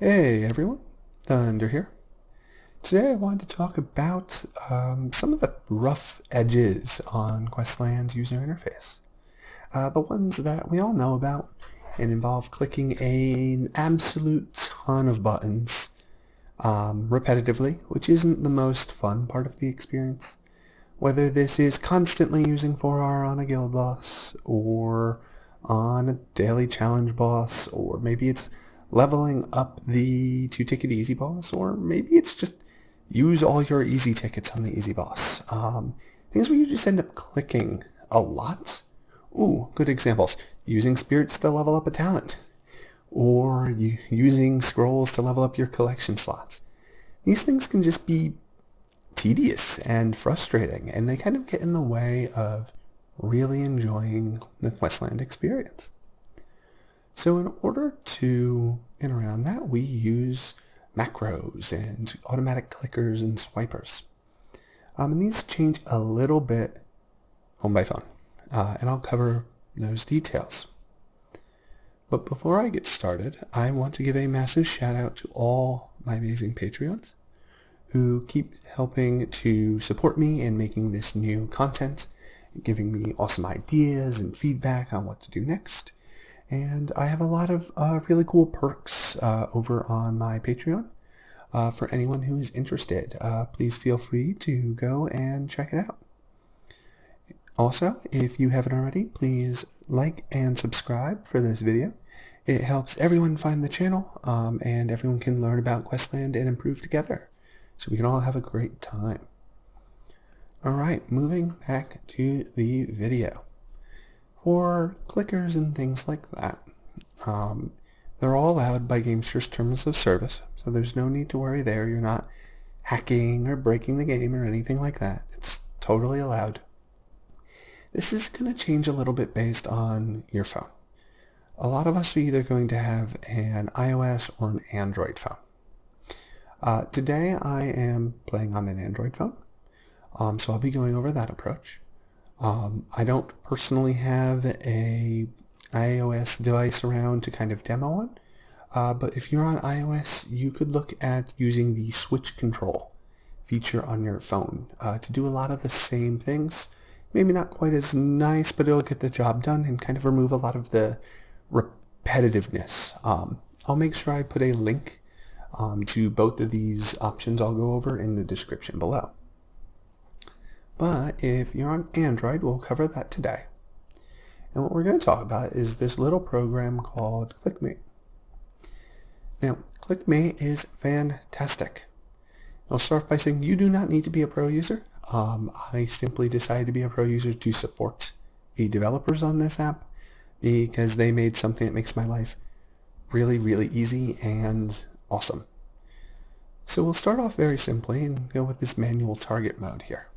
Hey everyone, Thunder here. Today I wanted to talk about some of the rough edges on Questland's user interface. The ones that we all know about and involve clicking an absolute ton of buttons repetitively, which isn't the most fun part of the experience. Whether this is constantly using 4R on a guild boss, or on a daily challenge boss, or maybe it's leveling up the 2-ticket easy boss, or maybe it's just use all your easy tickets on the easy boss. Things where you just end up clicking a lot. Ooh, good examples. Using spirits to level up a talent, or using scrolls to level up your collection slots. These things can just be tedious and frustrating, and they kind of get in the way of really enjoying the Questland experience. So in order to get around that, we use macros and automatic clickers and swipers. And these change a little bit phone by phone, and I'll cover those details. But before I get started, I want to give a massive shout out to all my amazing Patreons who keep helping to support me in making this new content, giving me awesome ideas and feedback on what to do next. And I have a lot of really cool perks over on my Patreon. For anyone who is interested, please feel free to go and check it out. Also, if you haven't already, please like and subscribe for this video. It helps everyone find the channel, and everyone can learn about Questland and improve together, so we can all have a great time. Alright, moving back to the video. For clickers and things like that, they're all allowed by Gamestur's Terms of Service, so there's no need to worry there. You're not hacking or breaking the game or anything like that. It's totally allowed. This is going to change a little bit based on your phone. A lot of us are either going to have an iOS or an Android phone. Today I am playing on an Android phone, so I'll be going over that approach. I don't personally have a iOS device around to kind of demo on, but if you're on iOS, you could look at using the switch control feature on your phone to do a lot of the same things. Maybe not quite as nice, but it'll get the job done and kind of remove a lot of the repetitiveness. I'll make sure I put a link to both of these options I'll go over in the description below. But if you're on Android, we'll cover that today. And what we're going to talk about is this little program called ClickMate. Now, ClickMate is fantastic. I'll start by saying you do not need to be a pro user. I simply decided to be a pro user to support the developers on this app because they made something that makes my life really, really easy and awesome. So we'll start off very simply and go with this manual target mode here.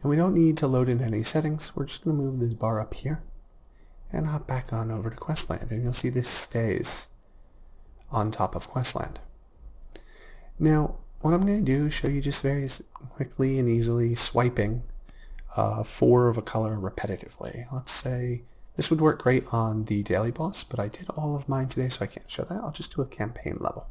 And we don't need to load in any settings. We're just going to move this bar up here and hop back on over to Questland, and you'll see this stays on top of Questland. Now, what I'm going to do is show you just very quickly and easily swiping 4 of a color repetitively. Let's say this would work great on the daily boss, but I did all of mine today, so I can't show that. I'll just do a campaign level.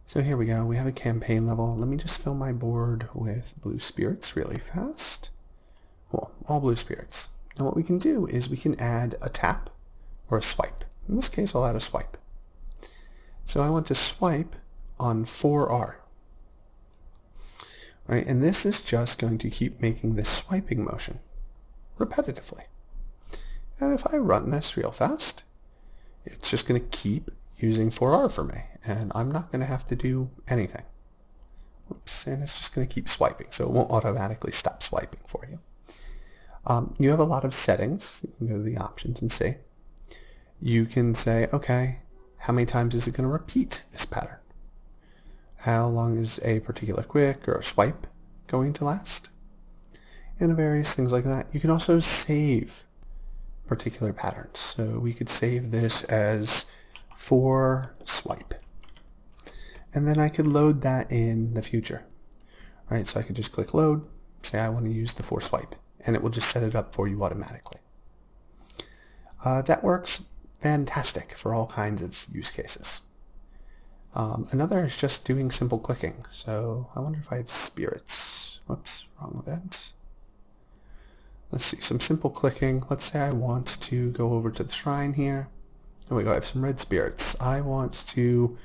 So here we go. We have a campaign level. Let me just fill my board with blue spirits really fast. Cool. All blue spirits. Now what we can do is we can add a tap or a swipe. In this case, I'll add a swipe. So I want to swipe on 4R. Right, and this is just going to keep making this swiping motion repetitively. And if I run this real fast, it's just going to keep using 4R for me, and I'm not going to have to do anything. Oops, and it's just going to keep swiping, so it won't automatically stop swiping for you. You have a lot of settings. You can go to the options and see. You can say, okay, how many times is it going to repeat this pattern? How long is a particular click or a swipe going to last? And various things like that. You can also save particular patterns. So we could save this as 4 swipe. And then I could load that in the future. Right, so I could just click load, say I want to use the 4 swipe, and it will just set it up for you automatically. That works fantastic for all kinds of use cases. Another is just doing simple clicking. So I wonder if I have spirits. Whoops, wrong event. Let's see, some simple clicking. Let's say I want to go over to the shrine here. There we go, I have some red spirits. I want to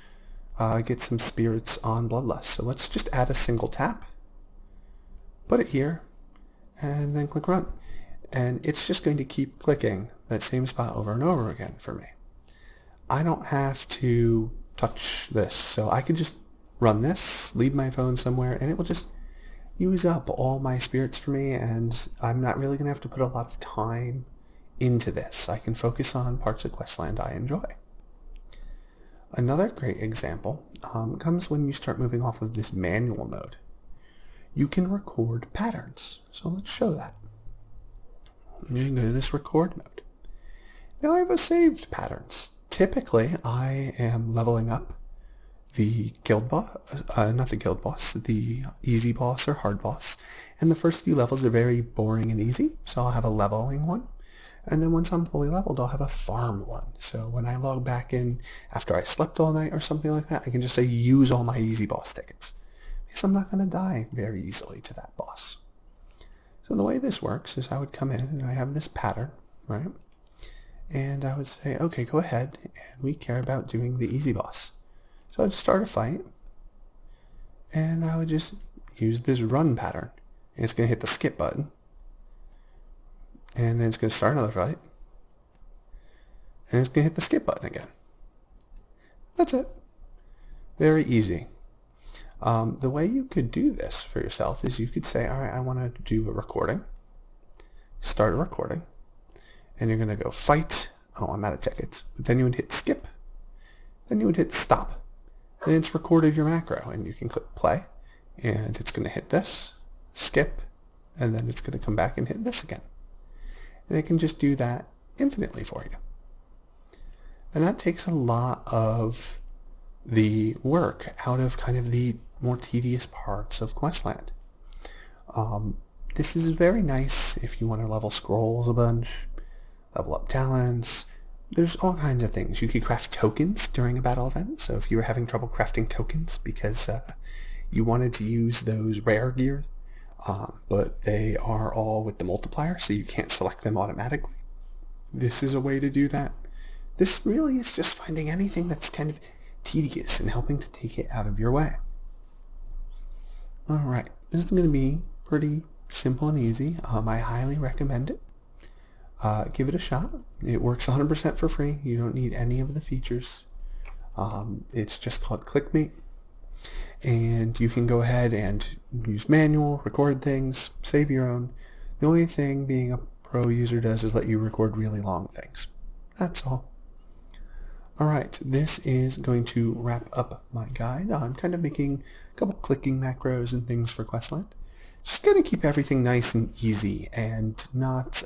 get some spirits on Bloodlust. So let's just add a single tap, put it here, and then click run. And it's just going to keep clicking that same spot over and over again for me. I don't have to touch this, so I can just run this, leave my phone somewhere, and it will just use up all my spirits for me, and I'm not really going to have to put a lot of time into this. I can focus on parts of Questland I enjoy. Another great example comes when you start moving off of this manual mode. You can record patterns, so let's show that. You can go to this record mode. Now I have a saved patterns. Typically, I am leveling up the guild boss, not the guild boss, the easy boss or hard boss. And the first few levels are very boring and easy, so I'll have a leveling one. And then once I'm fully leveled, I'll have a farm one. So when I log back in after I slept all night or something like that, I can just say use all my easy boss tickets. Because I'm not going to die very easily to that boss. So the way this works is I would come in and I have this pattern, right? And I would say, okay, go ahead, and we care about doing the easy boss. So I'd start a fight, and I would just use this run pattern. And it's going to hit the skip button, and then it's going to start another fight, and it's going to hit the skip button again. That's it. Very easy. The way you could do this for yourself is you could say, all right, I want to do a recording. Start a recording. And you're going to go fight. Oh, I'm out of tickets. But then you would hit skip. Then you would hit stop. And it's recorded your macro. And you can click play. And it's going to hit this, skip, and then it's going to come back and hit this again. And it can just do that infinitely for you. And that takes a lot of the work out of kind of the more tedious parts of Questland. This is very nice if you want to level scrolls a bunch, level up talents. There's all kinds of things. You could craft tokens during a battle event. So if you were having trouble crafting tokens because you wanted to use those rare gear, but they are all with the multiplier, so you can't select them automatically, this is a way to do that. This really is just finding anything that's kind of tedious and helping to take it out of your way. Alright, this is going to be pretty simple and easy. I highly recommend it. Give it a shot. It works 100% for free. You don't need any of the features. It's just called ClickMate. And you can go ahead and use manual, record things, save your own. The only thing being a pro user does is let you record really long things. That's all. Alright, this is going to wrap up my guide on kind of making a couple clicking macros and things for Questland. Just going to keep everything nice and easy and not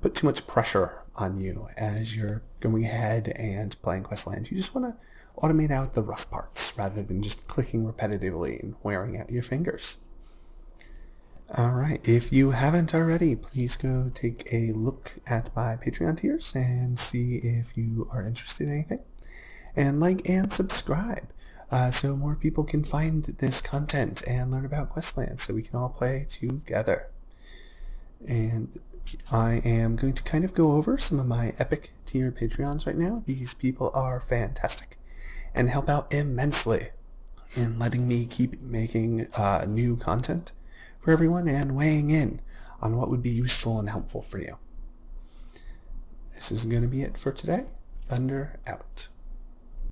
put too much pressure on you as you're going ahead and playing Questland. You just want to automate out the rough parts rather than just clicking repetitively and wearing out your fingers. Alright, if you haven't already, please go take a look at my Patreon tiers and see if you are interested in anything. And like and subscribe so more people can find this content and learn about Questland so we can all play together. And I am going to kind of go over some of my epic tier Patreons right now. These people are fantastic and help out immensely in letting me keep making new content for everyone and weighing in on what would be useful and helpful for you. This is going to be it for today. Thunder out.